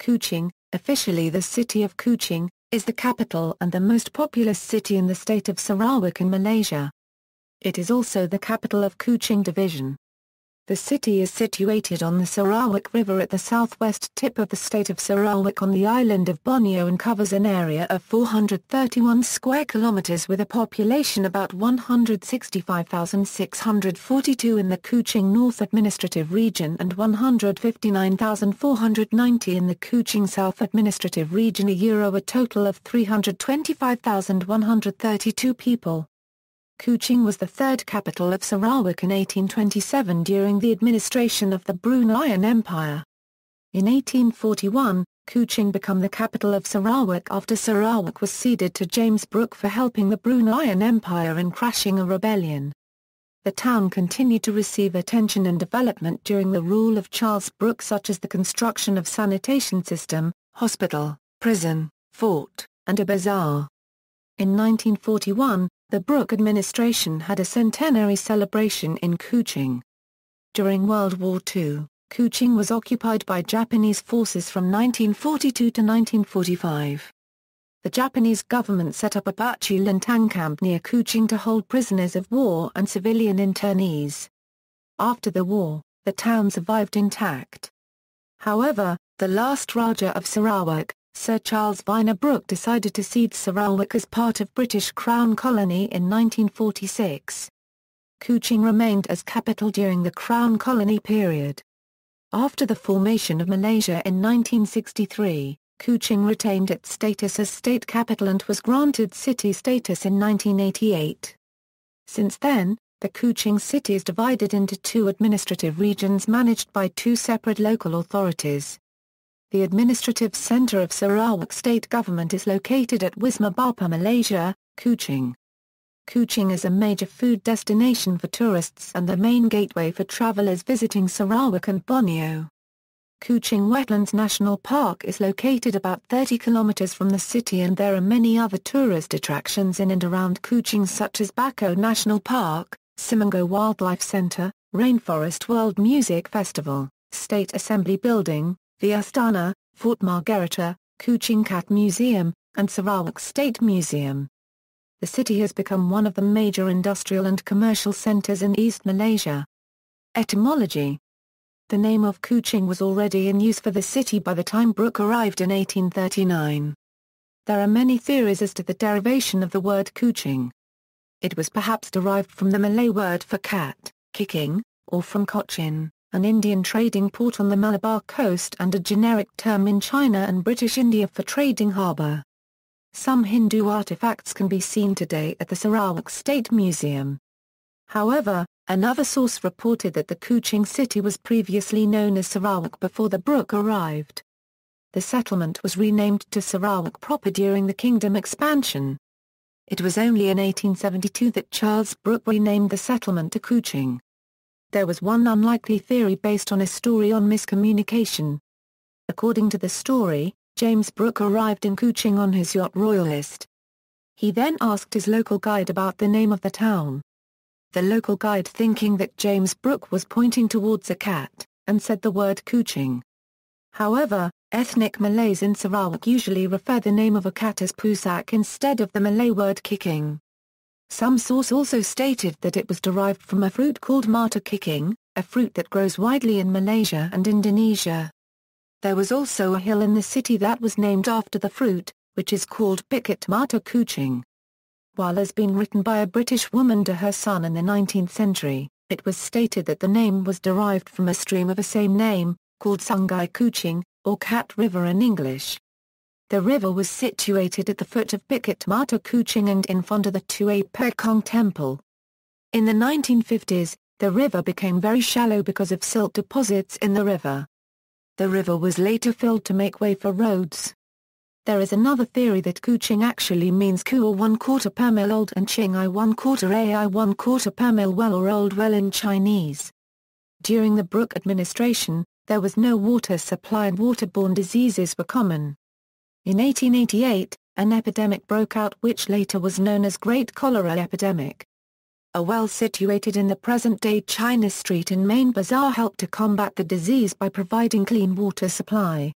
Kuching, officially the City of Kuching, is the capital and the most populous city in the state of Sarawak in Malaysia. It is also the capital of Kuching Division. The city is situated on the Sarawak River at the southwest tip of the state of Sarawak on the island of Borneo and covers an area of 431 square kilometres with a population about 165,642 in the Kuching North administrative region and 159,490 in the Kuching South administrative region, a total of 325,132 people. Kuching was the third capital of Sarawak in 1827 during the administration of the Bruneian Empire. In 1841, Kuching became the capital of Sarawak after Sarawak was ceded to James Brooke for helping the Bruneian Empire in crashing a rebellion. The town continued to receive attention and development during the rule of Charles Brooke, such as the construction of sanitation system, hospital, prison, fort, and a bazaar. In 1941, the Brooke administration had a Centenary Celebration in Kuching. During World War II, Kuching was occupied by Japanese forces from 1942 to 1945. The Japanese government set up a Batu Lintang camp near Kuching to hold prisoners of war and civilian internees. After the war, the town survived intact. However, the last Rajah of Sarawak, Sir Charles Vyner Brooke, decided to cede Sarawak as part of British Crown Colony in 1946. Kuching remained as capital during the Crown Colony period. After the formation of Malaysia in 1963, Kuching retained its status as state capital and was granted city status in 1988. Since then, the Kuching city is divided into two administrative regions managed by two separate local authorities. The administrative centre of Sarawak state government is located at Wisma Bapa Malaysia, Kuching. Kuching is a major food destination for tourists and the main gateway for travellers visiting Sarawak and Borneo. Kuching Wetlands National Park is located about 30 kilometres from the city, and there are many other tourist attractions in and around Kuching such as Bako National Park, Simango Wildlife Centre, Rainforest World Music Festival, State Assembly Building, the Astana, Fort Margherita, Kuching Cat Museum, and Sarawak State Museum. The city has become one of the major industrial and commercial centres in East Malaysia. Etymology. The name of Kuching was already in use for the city by the time Brooke arrived in 1839. There are many theories as to the derivation of the word Kuching. It was perhaps derived from the Malay word for cat, kicking, or from Cochin, an Indian trading port on the Malabar coast and a generic term in China and British India for trading harbour. Some Hindu artifacts can be seen today at the Sarawak State Museum. However, another source reported that the Kuching city was previously known as Sarawak before the Brooke arrived. The settlement was renamed to Sarawak proper during the kingdom expansion. It was only in 1872 that Charles Brooke renamed the settlement to Kuching. There was one unlikely theory based on a story on miscommunication. According to the story, James Brooke arrived in Kuching on his yacht Royalist. He then asked his local guide about the name of the town. The local guide, thinking that James Brooke was pointing towards a cat, and said the word Kuching. However, ethnic Malays in Sarawak usually refer the name of a cat as pusak instead of the Malay word kicking. Some source also stated that it was derived from a fruit called mata kicking, a fruit that grows widely in Malaysia and Indonesia. There was also a hill in the city that was named after the fruit, which is called Bukit Mata Kuching. While as being written by a British woman to her son in the 19th century, it was stated that the name was derived from a stream of the same name, called Sungai Kuching, or Cat River in English. The river was situated at the foot of Bukit Mata Kuching and in front of the Tuai Pekong Temple. In the 1950s, the river became very shallow because of silt deposits in the river. The river was later filled to make way for roads. There is another theory that Kuching actually means Ku or 1/4 per mil old and Ching I 1/4 ai 1/4 per mil well or old well in Chinese. During the Brooke administration, there was no water supply and waterborne diseases were common. In 1888, an epidemic broke out which later was known as Great Cholera Epidemic. A well situated in the present-day China Street in Main Bazaar helped to combat the disease by providing clean water supply.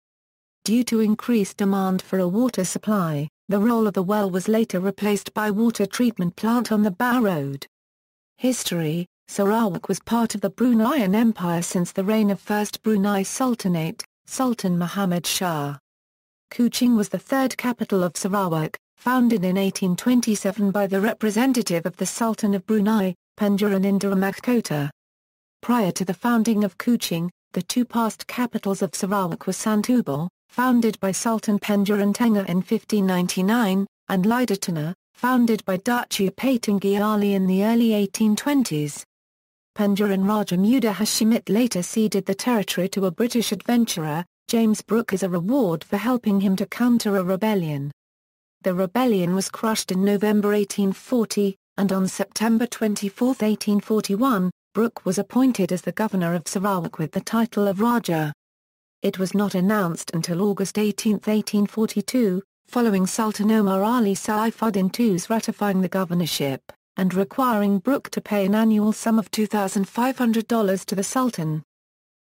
Due to increased demand for a water supply, the role of the well was later replaced by water treatment plant on the Bow Road. History: Sarawak was part of the Bruneian Empire since the reign of First Brunei Sultanate, Sultan Muhammad Shah. Kuching was the third capital of Sarawak, founded in 1827 by the representative of the Sultan of Brunei, Pangeran Indra Mahkota. Prior to the founding of Kuching, the two past capitals of Sarawak were Santubur, founded by Sultan Pangeran Tengah in 1599, and Lidatana, founded by Duchy Patanggi Ali in the early 1820s. Pangeran Raja Muda Hashimite later ceded the territory to a British adventurer, James Brooke, as a reward for helping him to counter a rebellion. The rebellion was crushed in November 1840, and on September 24, 1841, Brooke was appointed as the governor of Sarawak with the title of Rajah. It was not announced until August 18, 1842, following Sultan Omar Ali Saifuddin II's ratifying the governorship, and requiring Brooke to pay an annual sum of $2,500 to the Sultan.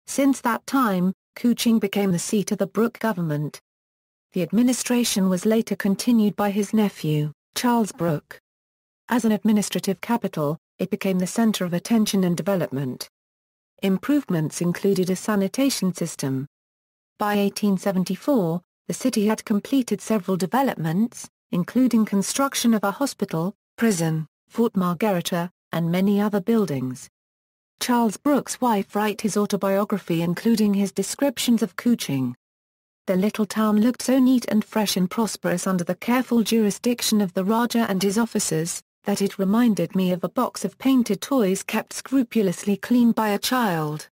Since that time, Kuching became the seat of the Brooke government. The administration was later continued by his nephew, Charles Brooke. As an administrative capital, it became the center of attention and development. Improvements included a sanitation system. By 1874, the city had completed several developments, including construction of a hospital, prison, Fort Margherita, and many other buildings. Charles Brooke's wife wrote his autobiography including his descriptions of Kuching. The little town looked so neat and fresh and prosperous under the careful jurisdiction of the Rajah and his officers, that it reminded me of a box of painted toys kept scrupulously clean by a child.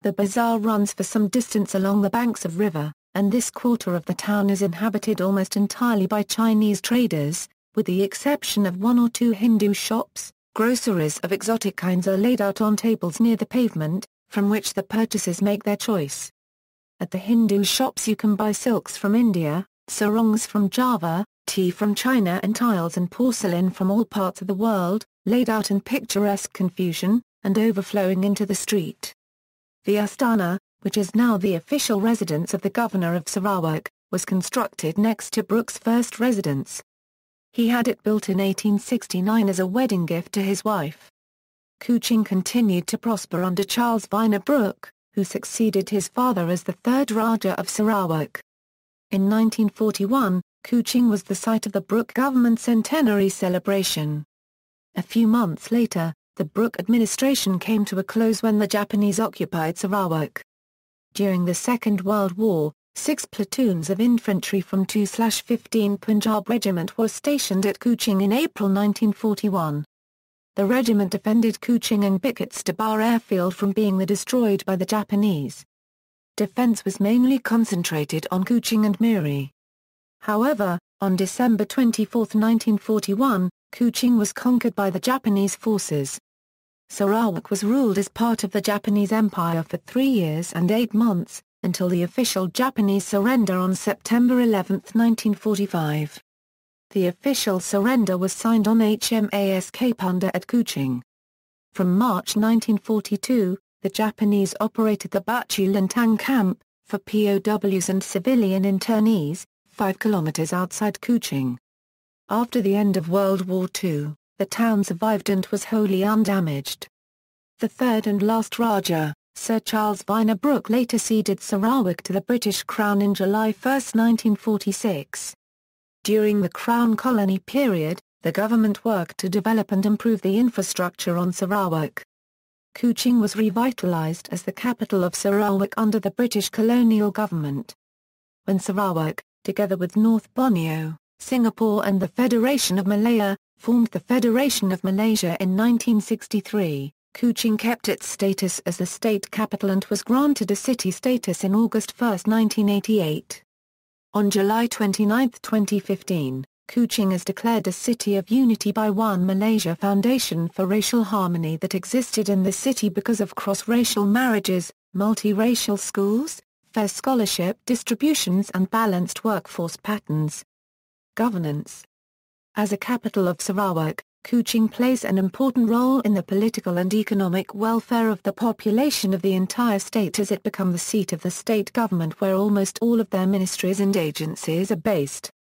The bazaar runs for some distance along the banks of river, and this quarter of the town is inhabited almost entirely by Chinese traders, with the exception of one or two Hindu shops. Groceries of exotic kinds are laid out on tables near the pavement, from which the purchasers make their choice. At the Hindu shops you can buy silks from India, sarongs from Java, tea from China and tiles and porcelain from all parts of the world, laid out in picturesque confusion, and overflowing into the street. The Astana, which is now the official residence of the Governor of Sarawak, was constructed next to Brooke's first residence. He had it built in 1869 as a wedding gift to his wife. Kuching continued to prosper under Charles Vyner Brooke, who succeeded his father as the third Rajah of Sarawak. In 1941, Kuching was the site of the Brooke government Centenary Celebration. A few months later, the Brooke administration came to a close when the Japanese occupied Sarawak. During the Second World War, 6 platoons of infantry from 2/15 Punjab Regiment were stationed at Kuching in April 1941. The regiment defended Kuching and Bukit Stabar airfield from being destroyed by the Japanese. Defense was mainly concentrated on Kuching and Miri. However, on December 24, 1941, Kuching was conquered by the Japanese forces. Sarawak was ruled as part of the Japanese Empire for 3 years and 8 months, until the official Japanese surrender on September 11, 1945. The official surrender was signed on HMAS Kapunda at Kuching. From March 1942, the Japanese operated the Batu Lintang camp, for POWs and civilian internees, 5 kilometres outside Kuching. After the end of World War II, the town survived and was wholly undamaged. The third and last Rajah, Sir Charles Vyner Brooke, later ceded Sarawak to the British Crown in July 1, 1946. During the Crown colony period, the government worked to develop and improve the infrastructure on Sarawak. Kuching was revitalised as the capital of Sarawak under the British colonial government. When Sarawak, together with North Borneo, Singapore and the Federation of Malaya, formed the Federation of Malaysia in 1963, Kuching kept its status as the state capital and was granted a city status in August 1, 1988. On July 29, 2015, Kuching is declared a City of Unity by One Malaysia Foundation for Racial Harmony that existed in the city because of cross-racial marriages, multiracial schools, fair scholarship distributions and balanced workforce patterns. Governance. As a capital of Sarawak, Kuching plays an important role in the political and economic welfare of the population of the entire state as it becomes the seat of the state government where almost all of their ministries and agencies are based.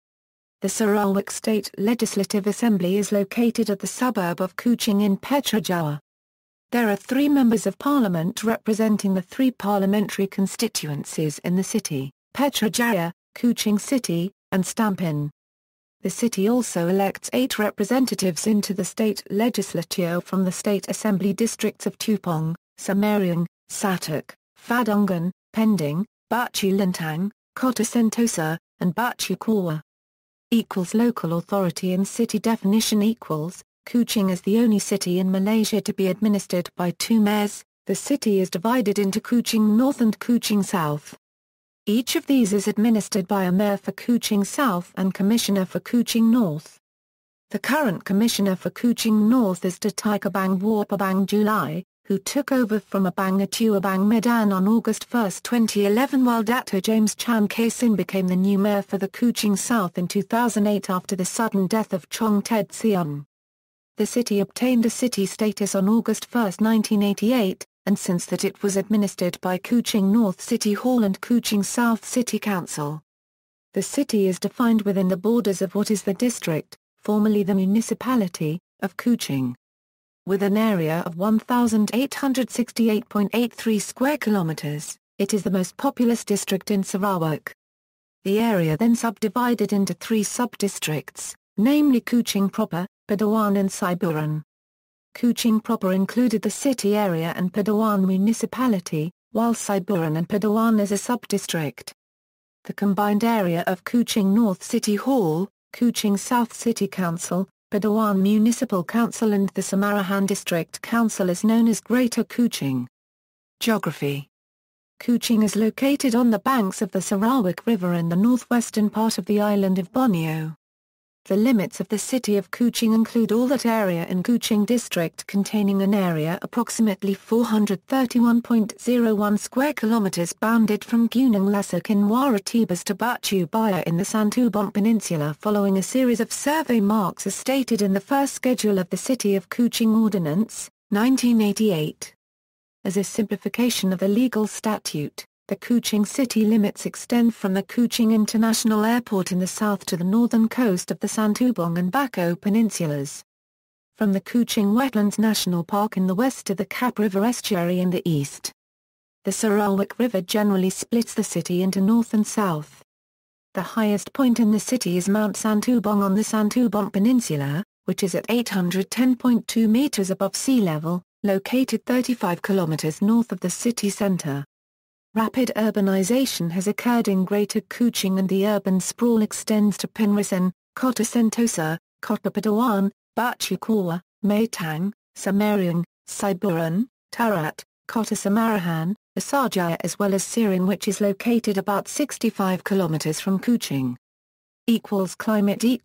The Sarawak State Legislative Assembly is located at the suburb of Kuching in Putrajaya. There are 3 members of parliament representing the 3 parliamentary constituencies in the city, Putrajaya, Kuching City, and Stampin. The city also elects 8 representatives into the state legislature from the state assembly districts of Tupong, Semarang, Satuk, Fadungan, Pending, Batu Lintang, Kota Sentosa, and Batu Kawa. Local authority and city definition equals, Kuching is the only city in Malaysia to be administered by 2 mayors. The city is divided into Kuching North and Kuching South. Each of these is administered by a mayor for Kuching South and commissioner for Kuching North. The current commissioner for Kuching North is Datuk Abang Warpabang Julai, who took over from Abang Atu Abang Medan on August 1, 2011, while Dato James Chan Kasin became the new mayor for the Kuching South in 2008 after the sudden death of Chong Ted Siam. The city obtained a city status on August 1, 1988, and since that it was administered by Kuching North City Hall and Kuching South City Council. The city is defined within the borders of what is the district, formerly the municipality, of Kuching. With an area of 1,868.83 square kilometres, it is the most populous district in Sarawak. The area then subdivided into 3 sub-districts, namely Kuching proper, Padawan and Siburan. Kuching proper included the city area and Padawan municipality, while Siburan and Padawan is a sub-district. The combined area of Kuching North City Hall, Kuching South City Council, Padawan Municipal Council and the Samarahan District Council is known as Greater Kuching. Geography. Kuching is located on the banks of the Sarawak River in the northwestern part of the island of Borneo. The limits of the city of Kuching include all that area in Kuching district containing an area approximately 431.01 square kilometres bounded from Gunung Lasuk in Waratibas to Batu Baya in the Santubong Peninsula following a series of survey marks as stated in the first schedule of the City of Kuching Ordinance, 1988. As a simplification of the legal statute, the Kuching city limits extend from the Kuching International Airport in the south to the northern coast of the Santubong and Bako peninsulas. From the Kuching Wetlands National Park in the west to the Kap River estuary in the east. The Sarawak River generally splits the city into north and south. The highest point in the city is Mount Santubong on the Santubong Peninsula, which is at 810.2 meters above sea level, located 35 kilometers north of the city center. Rapid urbanization has occurred in Greater Kuching and the urban sprawl extends to Penrissen, Kota Sentosa, Kota Padawan, Batu Kawa, Maytang, Semarang, Siburan, Tarat, Kota Samarahan, Asarjaya as well as Sering which is located about 65 kilometers from Kuching. Climate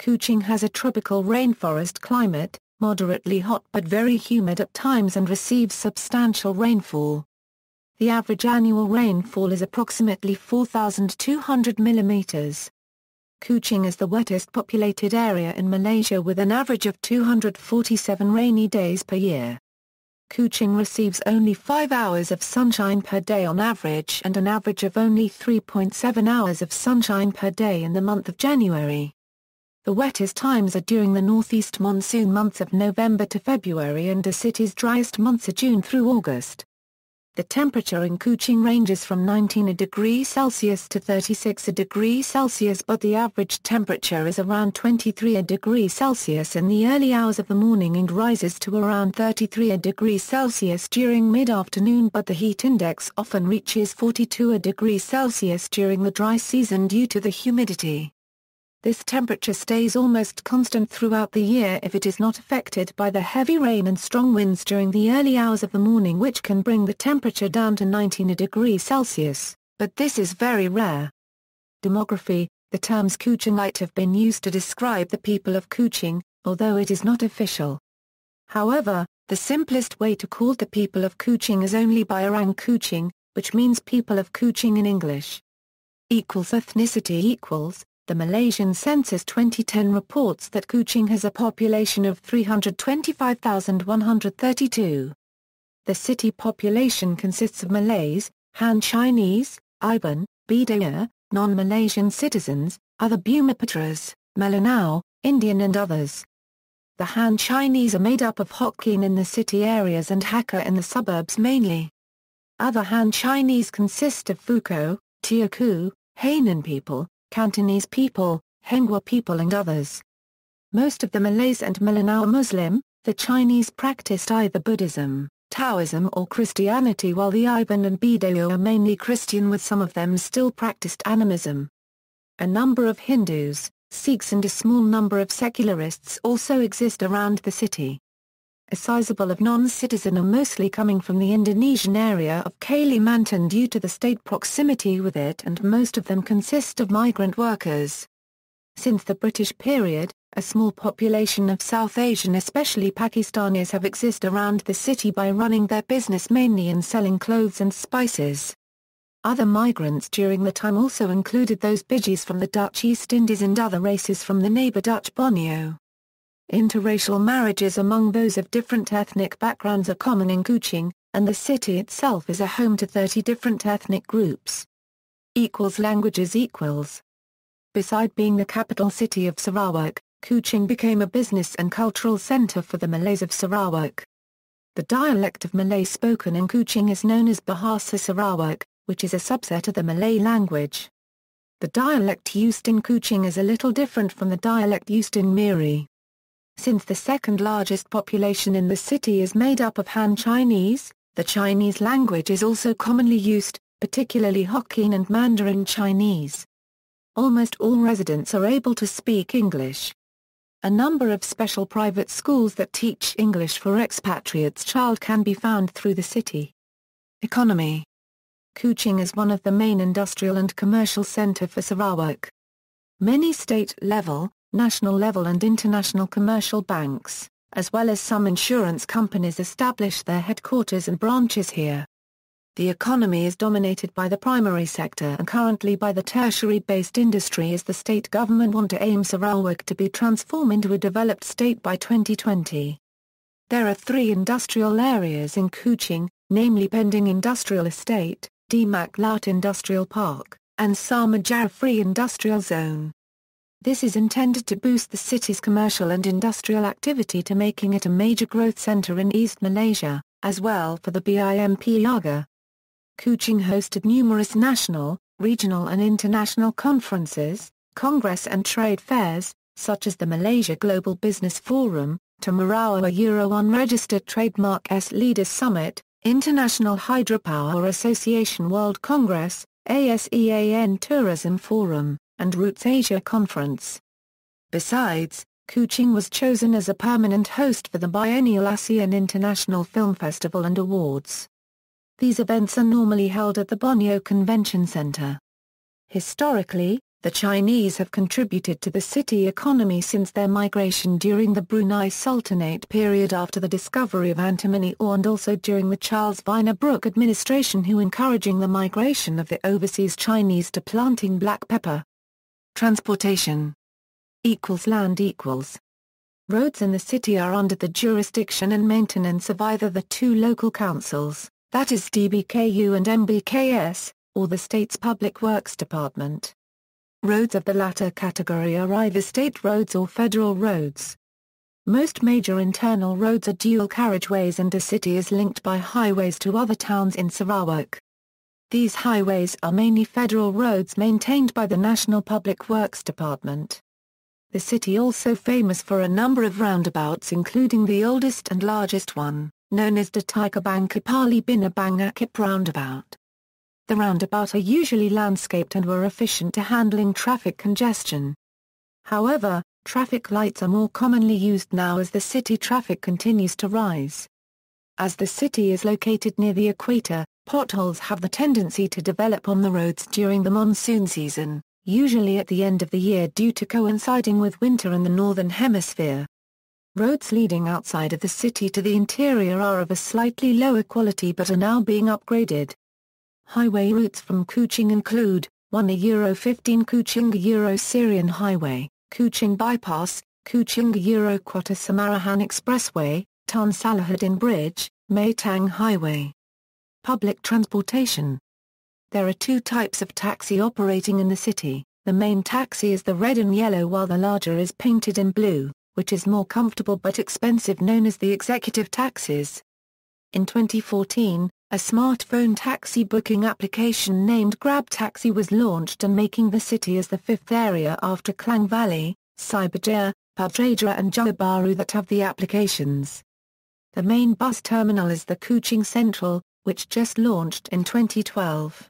Kuching has a tropical rainforest climate, moderately hot but very humid at times and receives substantial rainfall. The average annual rainfall is approximately 4,200 mm. Kuching is the wettest populated area in Malaysia with an average of 247 rainy days per year. Kuching receives only 5 hours of sunshine per day on average and an average of only 3.7 hours of sunshine per day in the month of January. The wettest times are during the northeast monsoon months of November to February and the city's driest months are June through August. The temperature in Kuching ranges from 19 degrees Celsius to 36 degrees Celsius but the average temperature is around 23 degrees Celsius in the early hours of the morning and rises to around 33 degrees Celsius during mid-afternoon but the heat index often reaches 42 degrees Celsius during the dry season due to the humidity. This temperature stays almost constant throughout the year if it is not affected by the heavy rain and strong winds during the early hours of the morning which can bring the temperature down to 19 degrees Celsius, but this is very rare. Demography. The terms Kuchingite have been used to describe the people of Kuching, although it is not official. However, the simplest way to call the people of Kuching is only by Orang Kuching, which means people of Kuching in English. Ethnicity The Malaysian Census 2010 reports that Kuching has a population of 325,132. The city population consists of Malays, Han Chinese, Iban, Bidayuh, non-Malaysian citizens, other Bumiputras, Melanau, Indian and others. The Han Chinese are made up of Hokkien in the city areas and Hakka in the suburbs mainly. Other Han Chinese consist of Fuko, Teochew, Hainan people, Cantonese people, Henghua people and others. Most of the Malays and Melanau are Muslim. The Chinese practiced either Buddhism, Taoism or Christianity, while the Iban and Bidayuh are mainly Christian, with some of them still practiced animism. A number of Hindus, Sikhs and a small number of secularists also exist around the city. A sizable of non-citizen are mostly coming from the Indonesian area of Kalimantan due to the state proximity with it, and most of them consist of migrant workers. Since the British period, a small population of South Asian, especially Pakistanis, have existed around the city by running their business mainly in selling clothes and spices. Other migrants during the time also included those Bijis from the Dutch East Indies and other races from the neighbour Dutch Borneo. Interracial marriages among those of different ethnic backgrounds are common in Kuching, and the city itself is a home to 30 different ethnic groups. Languages. Beside being the capital city of Sarawak, Kuching became a business and cultural centre for the Malays of Sarawak. The dialect of Malay spoken in Kuching is known as Bahasa Sarawak, which is a subset of the Malay language. The dialect used in Kuching is a little different from the dialect used in Miri. Since the second largest population in the city is made up of Han Chinese, the Chinese language is also commonly used, particularly Hokkien and Mandarin Chinese. Almost all residents are able to speak English. A number of special private schools that teach English for expatriates child can be found through the city. Economy. Kuching is one of the main industrial and commercial centre for Sarawak. Many state-level, national-level and international commercial banks, as well as some insurance companies, establish their headquarters and branches here. The economy is dominated by the primary sector and currently by the tertiary-based industry, as the state government want to aim Sarawak to be transformed into a developed state by 2020. There are 3 industrial areas in Kuching, namely Pending Industrial Estate, Demak Laut Industrial Park, and Samajara Free Industrial Zone. This is intended to boost the city's commercial and industrial activity to making it a major growth centre in East Malaysia, as well for the BIMP-Yaga. Kuching hosted numerous national, regional and international conferences, congress and trade fairs, such as the Malaysia Global Business Forum, Tamarawa Euro Unregistered Trademark S Leaders Summit, International Hydropower Association World Congress, ASEAN Tourism Forum, and Roots Asia Conference. Besides, Kuching was chosen as a permanent host for the biennial ASEAN International Film Festival and Awards. These events are normally held at the Borneo Convention Centre. Historically, the Chinese have contributed to the city economy since their migration during the Brunei Sultanate period after the discovery of antimony ore, and also during the Charles Vyner Brooke administration, who encouraging the migration of the overseas Chinese to planting black pepper. Transportation. Land. Roads in the city are under the jurisdiction and maintenance of either the 2 local councils, that is DBKU and MBKS, or the state's Public Works Department. Roads of the latter category are either state roads or federal roads. Most major internal roads are dual carriageways, and the city is linked by highways to other towns in Sarawak. These highways are mainly federal roads maintained by the National Public Works Department. The city also famous for a number of roundabouts, including the oldest and largest one, known as Datai Kepali Binabangakip roundabout. The roundabout are usually landscaped and were efficient to handling traffic congestion. However, traffic lights are more commonly used now as the city traffic continues to rise. As the city is located near the equator, potholes have the tendency to develop on the roads during the monsoon season, usually at the end of the year due to coinciding with winter in the northern hemisphere. Roads leading outside of the city to the interior are of a slightly lower quality but are now being upgraded. Highway routes from Kuching include €1 Kuching Syrian Highway, Kuching Bypass, Kuching Kota Samarahan Expressway, Tan Salahuddin Bridge, Maytang Highway. Public transportation. There are two types of taxi operating in the city. The main taxi is the red and yellow while the larger is painted in blue, which is more comfortable but expensive, known as the executive taxis. In 2014, a smartphone taxi booking application named Grab Taxi was launched and making the city as the fifth area after Klang Valley, Cyberjaya, Putrajaya and Johor Bahru that have the applications. The main bus terminal is the Kuching Central, which just launched in 2012.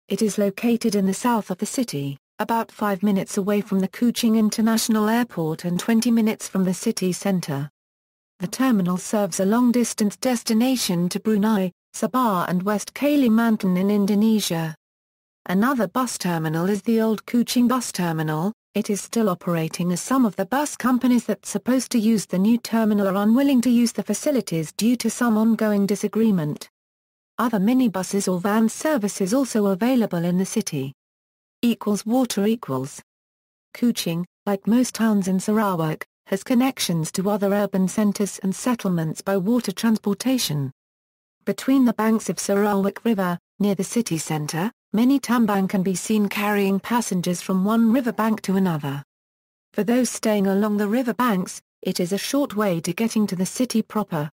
It is located in the south of the city, about 5 minutes away from the Kuching International Airport and 20 minutes from the city centre. The terminal serves a long-distance destination to Brunei, Sabah and West Kalimantan in Indonesia. Another bus terminal is the old Kuching Bus Terminal. It is still operating as some of the bus companies that supposed to use the new terminal are unwilling to use the facilities due to some ongoing disagreement. Other minibuses or van services also available in the city. Water. Kuching, like most towns in Sarawak, has connections to other urban centres and settlements by water transportation. Between the banks of Sarawak River, near the city centre, many tambang can be seen carrying passengers from one riverbank to another. For those staying along the river banks, it is a short way to getting to the city proper.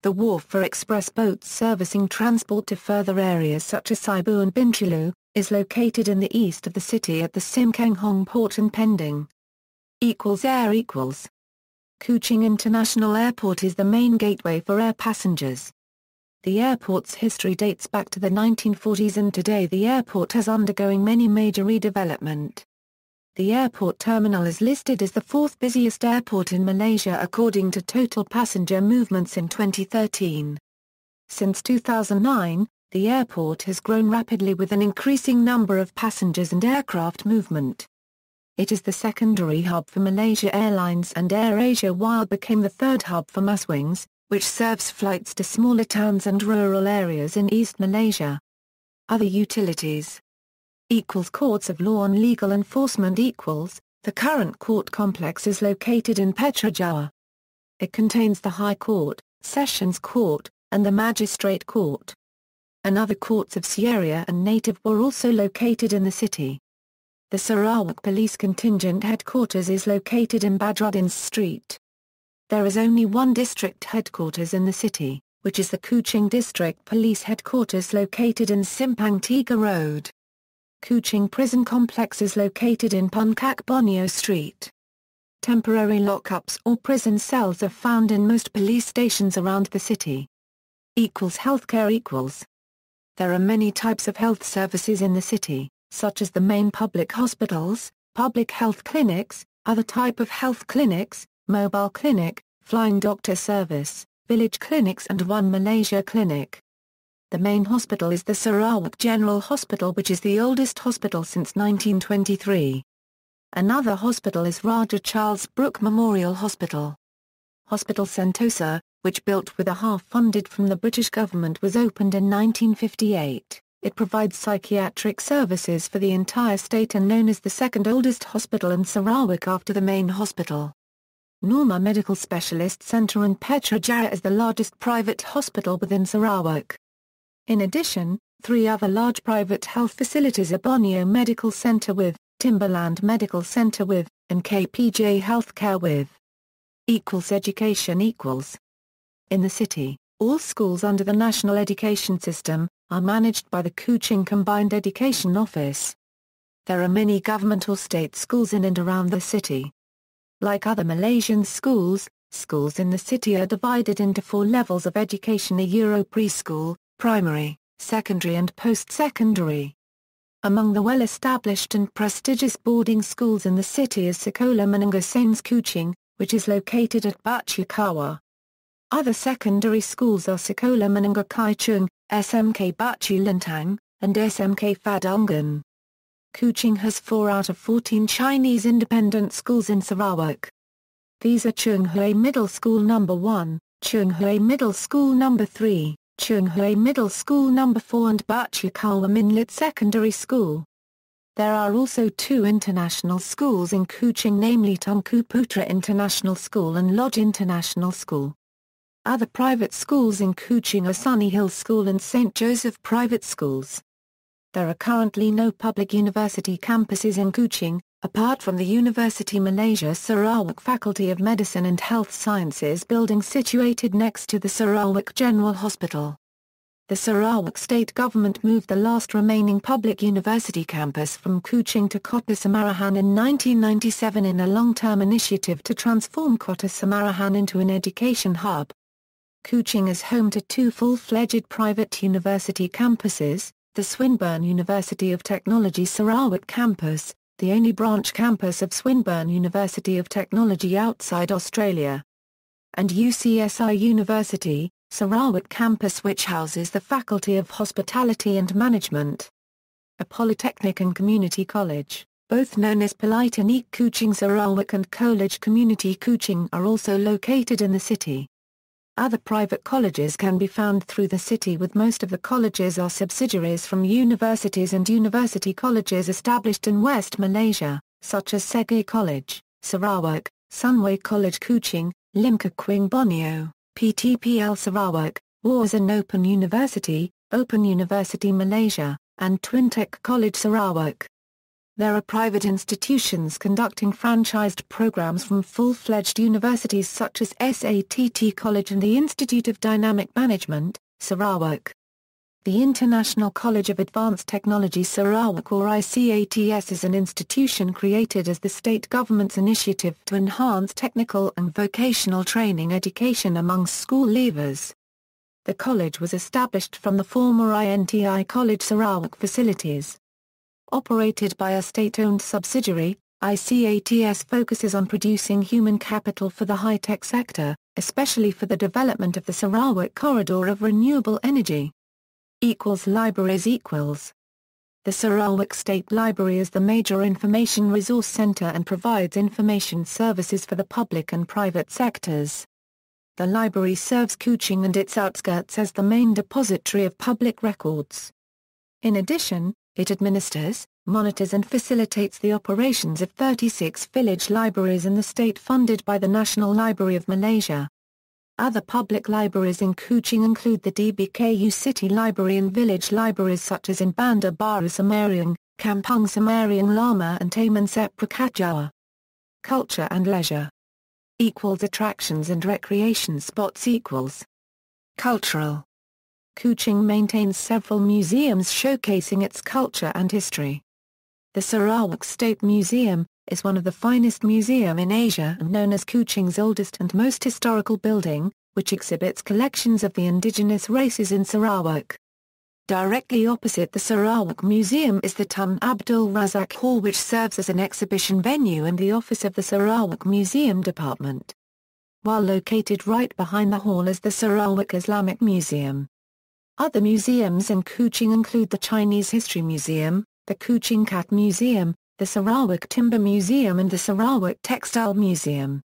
The wharf for express boats servicing transport to further areas such as Sibu and Bintulu, is located in the east of the city at the Sim Keng Hong Port and Pending. Air. Kuching International Airport is the main gateway for air passengers. The airport's history dates back to the 1940s and today the airport has undergoing many major redevelopment. The airport terminal is listed as the fourth busiest airport in Malaysia according to total passenger movements in 2013. Since 2009, the airport has grown rapidly with an increasing number of passengers and aircraft movement. It is the secondary hub for Malaysia Airlines and AirAsia while became the third hub for Maswings, which serves flights to smaller towns and rural areas in East Malaysia. Other utilities. Courts of law and legal enforcement. The current court complex is located in Putrajaya. It contains the High Court, Sessions Court, and the Magistrate Court. Another courts of Sierra and Native were also located in the city. The Sarawak Police Contingent headquarters is located in Badruddin Street. There is only one district headquarters in the city, which is the Kuching District Police Headquarters located in Simpang Tiga Road. Kuching Prison Complex is located in Puncak Borneo Street. Temporary lockups or prison cells are found in most police stations around the city. Healthcare. There are many types of health services in the city, such as the main public hospitals, public health clinics, other type of health clinics, mobile clinic, flying doctor service, village clinics and One Malaysia Clinic. The main hospital is the Sarawak General Hospital, which is the oldest hospital since 1923. Another hospital is Rajah Charles Brooke Memorial Hospital. Hospital Sentosa, which built with a half funded from the British government, was opened in 1958. It provides psychiatric services for the entire state and known as the second oldest hospital in Sarawak after the main hospital. Norma Medical Specialist Centre in Putrajaya is the largest private hospital within Sarawak. In addition, 3 other large private health facilities are Borneo Medical Centre with, Timberland Medical Centre with, and KPJ Healthcare with. Education. In the city, all schools under the National Education System are managed by the Kuching Combined Education Office. There are many government or state schools in and around the city. Like other Malaysian schools, schools in the city are divided into 4 levels of education: preschool, primary, secondary and post-secondary. Among the well-established and prestigious boarding schools in the city is Sekolah Menengah Sains Kuching, which is located at Batu Kawa. Other secondary schools are Sekolah Menengah Kai Chung, SMK Batu Lintang, and SMK Fadungan. Kuching has 4 out of 14 Chinese independent schools in Sarawak. These are Chung Hui Middle School No. 1, Chung Hui Middle School No. 3, Chung Hui Middle School No. 4 and Batu Kawa Minlit Secondary School. There are also two international schools in Kuching, namely Tunku Putra International School and Lodge International School. Other private schools in Kuching are Sunny Hill School and St. Joseph Private Schools. There are currently no public university campuses in Kuching, apart from the University Malaysia Sarawak Faculty of Medicine and Health Sciences building situated next to the Sarawak General Hospital. The Sarawak state government moved the last remaining public university campus from Kuching to Kota Samarahan in 1997 in a long-term initiative to transform Kota Samarahan into an education hub. Kuching is home to two full-fledged private university campuses, the Swinburne University of Technology Sarawak campus, the only branch campus of Swinburne University of Technology outside Australia, and UCSI University, Sarawak campus, which houses the Faculty of Hospitality and Management. A polytechnic and community college, both known as Polytechnic Kuching Sarawak and College Community Kuching, are also located in the city. Other private colleges can be found through the city, with most of the colleges are subsidiaries from universities and university colleges established in West Malaysia, such as Segay College, Sarawak, Sunway College Kuching, Lim Kuching Borneo, PTPL Sarawak, Warzan Open University Malaysia, and Twintech College Sarawak. There are private institutions conducting franchised programs from full-fledged universities such as SATT College and the Institute of Dynamic Management, Sarawak. The International College of Advanced Technology Sarawak, or ICATS, is an institution created as the state government's initiative to enhance technical and vocational training education among school leavers. The college was established from the former INTI College Sarawak facilities. Operated by a state-owned subsidiary, ICATS focuses on producing human capital for the high-tech sector, especially for the development of the Sarawak corridor of renewable energy. Libraries. The Sarawak State Library is the major information resource centre and provides information services for the public and private sectors. The library serves Kuching and its outskirts as the main depository of public records. In addition, it administers, monitors and facilitates the operations of 36 village libraries in the state funded by the National Library of Malaysia. Other public libraries in Kuching include the DBKU City Library and village libraries such as in Bandar Baru Semarang, Kampung Semarang Lama and Taman Seprakat Jawa. Culture and leisure. Attractions and recreation spots. Cultural. Kuching maintains several museums showcasing its culture and history. The Sarawak State Museum is one of the finest museums in Asia and known as Kuching's oldest and most historical building, which exhibits collections of the indigenous races in Sarawak. Directly opposite the Sarawak Museum is the Tun Abdul Razak Hall, which serves as an exhibition venue and the office of the Sarawak Museum Department. While located right behind the hall is the Sarawak Islamic Museum. Other museums in Kuching include the Chinese History Museum, the Kuching Cat Museum, the Sarawak Timber Museum and the Sarawak Textile Museum.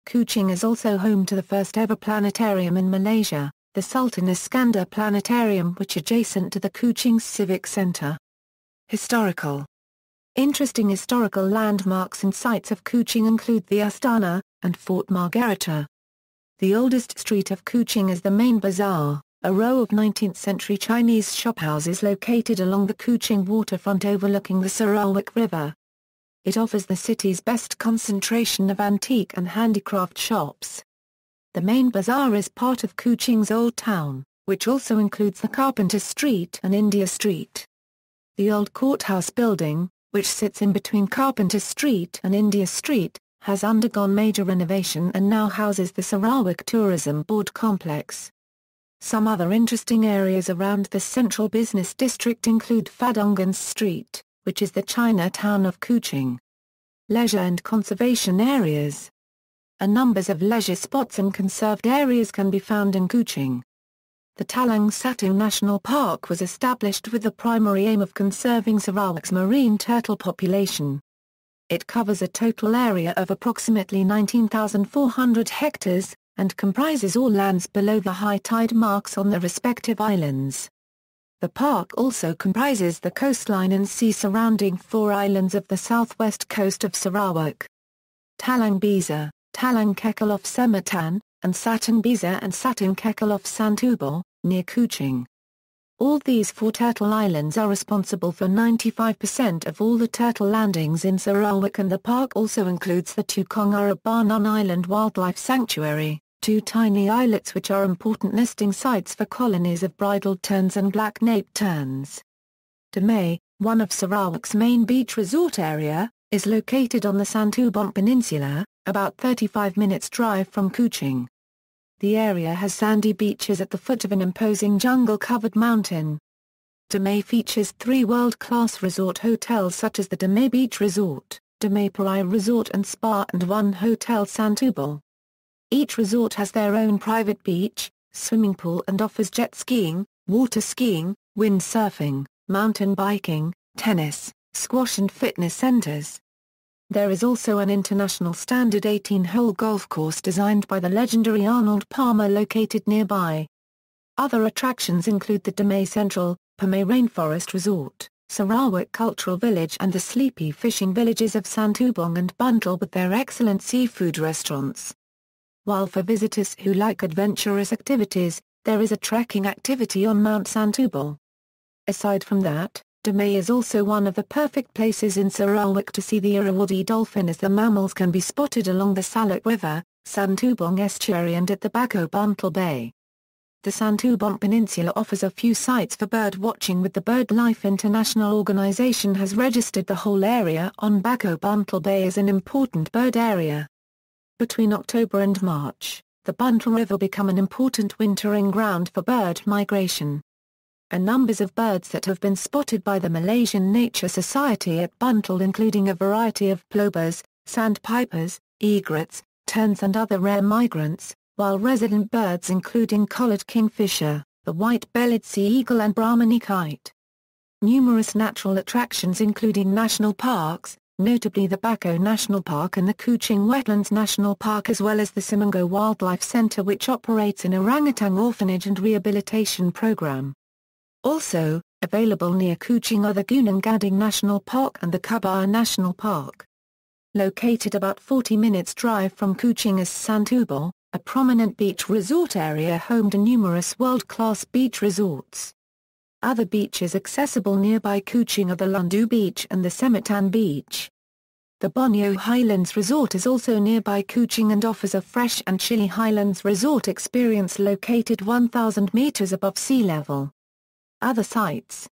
Kuching is also home to the first ever planetarium in Malaysia, the Sultan Iskandar Planetarium, which adjacent to the Kuching Civic Centre. Historical. Interesting historical landmarks and sites of Kuching include the Astana, and Fort Margherita. The oldest street of Kuching is the main bazaar, a row of 19th-century Chinese shophouses located along the Kuching waterfront overlooking the Sarawak River. It offers the city's best concentration of antique and handicraft shops. The main bazaar is part of Kuching's Old Town, which also includes the Carpenter Street and India Street. The old courthouse building, which sits in between Carpenter Street and India Street, has undergone major renovation and now houses the Sarawak Tourism Board complex. Some other interesting areas around the central business district include Fadungan Street, which is the Chinatown of Kuching. Leisure and conservation areas. A numbers of leisure spots and conserved areas can be found in Kuching. The Talang Satu National Park was established with the primary aim of conserving Sarawak's marine turtle population. It covers a total area of approximately 19,400 hectares, and comprises all lands below the high tide marks on the respective islands. The park also comprises the coastline and sea surrounding 4 islands of the southwest coast of Sarawak: Talang Bisa, Talang Kekal off Semetan, and Satang Bisa and Satang Kekal off Santubong, near Kuching. All these 4 turtle islands are responsible for 95% of all the turtle landings in Sarawak, and the park also includes the Tukongarabanan Island Wildlife Sanctuary, 2 tiny islets which are important nesting sites for colonies of bridled terns and black-naped terns. Damai, one of Sarawak's main beach resort area, is located on the Santubong Peninsula, about 35 minutes drive from Kuching. The area has sandy beaches at the foot of an imposing jungle-covered mountain. Damai features 3 world-class resort hotels such as the Damai Beach Resort, Damai Parai Resort and Spa, and 1 Hotel Santubong. Each resort has their own private beach, swimming pool, and offers jet skiing, water skiing, windsurfing, mountain biking, tennis, squash and fitness centers. There is also an international standard 18-hole golf course designed by the legendary Arnold Palmer located nearby. Other attractions include the Damai Central, Pamay Rainforest Resort, Sarawak Cultural Village, and the sleepy fishing villages of Santubong and Buntal with their excellent seafood restaurants. While for visitors who like adventurous activities, there is a trekking activity on Mount Santubong. Aside from that, Damai is also one of the perfect places in Sarawak to see the Irrawaddy dolphin, as the mammals can be spotted along the Sarawak River, Santubong Estuary, and at the Bako Buntal Bay. The Santubong Peninsula offers a few sites for bird watching, with the BirdLife International Organization has registered the whole area on Bako Buntal Bay as an important bird area. Between October and March, the Buntal River become an important wintering ground for bird migration. Numbers of birds that have been spotted by the Malaysian Nature Society at Buntal, including a variety of plovers, sandpipers, egrets, terns and other rare migrants, while resident birds including collared kingfisher, the white-bellied sea eagle and Brahmani kite. Numerous natural attractions including national parks, notably the Bako National Park and the Kuching Wetlands National Park, as well as the Simango Wildlife Centre, which operates an orangutan orphanage and rehabilitation program. Also, available near Kuching are the Gunung Gading National Park and the Kubar National Park. Located about 40 minutes drive from Kuching is Santubong, a prominent beach resort area home to numerous world-class beach resorts. Other beaches accessible nearby Kuching are the Lundu Beach and the Semetan Beach. The Borneo Highlands Resort is also nearby Kuching and offers a fresh and chilly Highlands resort experience located 1,000 meters above sea level. Other sites.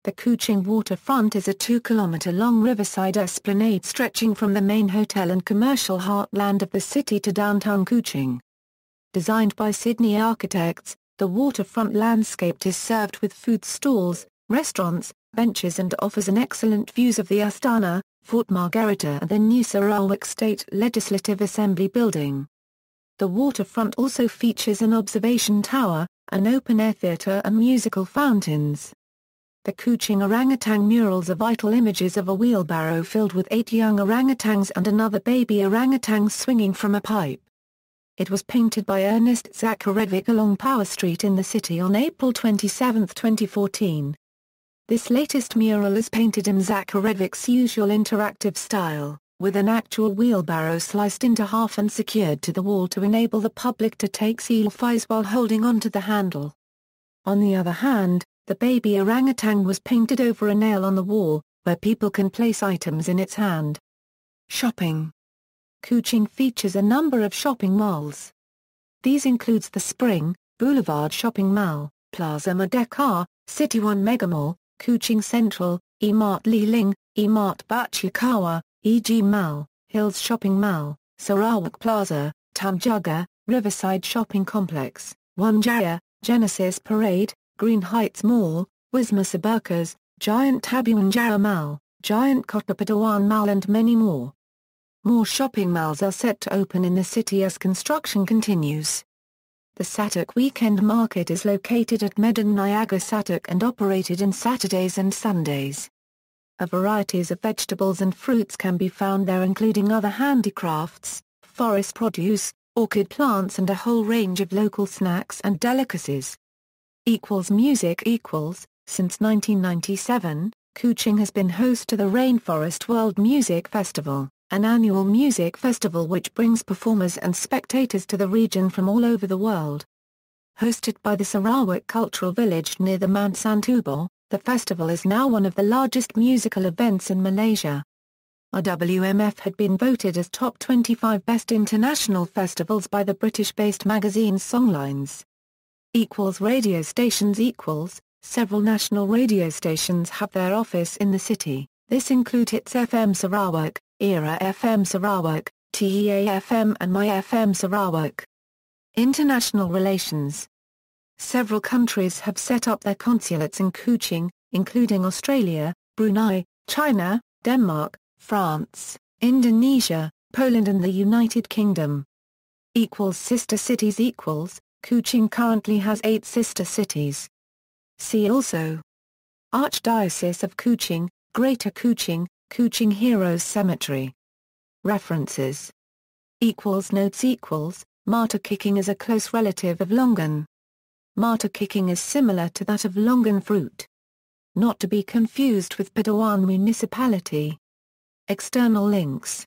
The Kuching waterfront is a 2-kilometer-long riverside esplanade stretching from the main hotel and commercial heartland of the city to downtown Kuching. Designed by Sydney architects, the waterfront landscape is served with food stalls, restaurants, benches, and offers an excellent views of the Astana, Fort Margherita and the new Sarawak State Legislative Assembly building. The waterfront also features an observation tower, an open-air theatre and musical fountains. The Kuching orangutan murals are vital images of a wheelbarrow filled with 8 young orangutans and another baby orangutan swinging from a pipe. It was painted by Ernest Zakharevic along Power Street in the city on April 27, 2014. This latest mural is painted in Zakharevic's usual interactive style, with an actual wheelbarrow sliced into half and secured to the wall to enable the public to take selfies while holding onto the handle. On the other hand, the baby orangutan was painted over a nail on the wall, where people can place items in its hand. Shopping. Kuching features a number of shopping malls. These includes the Spring, Boulevard Shopping Mall, Plaza Merdeka, City One Megamall, Kuching Central, E-Mart Liling, E-Mart Bachikawa, E.G. Mall, Hills Shopping Mall, Sarawak Plaza, Tamjaga, Riverside Shopping Complex, One Jaya, Genesis Parade, Green Heights Mall, Wisma Bapa, Giant Tabuan Jaya Mall, Giant Kota Patawan Mall and many more. More shopping malls are set to open in the city as construction continues. The Satuk Weekend Market is located at Medan Niaga Satuk and operated on Saturdays and Sundays. A varieties of vegetables and fruits can be found there, including other handicrafts, forest produce, orchid plants and a whole range of local snacks and delicacies. Music. Since 1997, Kuching has been host to the Rainforest World Music Festival, an annual music festival which brings performers and spectators to the region from all over the world. Hosted by the Sarawak Cultural Village near the Mount Santubo, the festival is now one of the largest musical events in Malaysia. RWMF had been voted as top 25 best international festivals by the British-based magazine Songlines. Radio stations. Several national radio stations have their office in the city. This include Hits FM Sarawak, Era FM Sarawak, TEA FM and My FM Sarawak. International relations. Several countries have set up their consulates in Kuching, including Australia, Brunei, China, Denmark, France, Indonesia, Poland and the United Kingdom. Sister cities. Kuching currently has 8 sister cities. See also: Archdiocese of Kuching, Greater Kuching, Kuching Heroes Cemetery. References. Notes. Marta kicking is a close relative of longan. Marta kicking is similar to that of longan fruit. Not to be confused with Padawan Municipality. External links.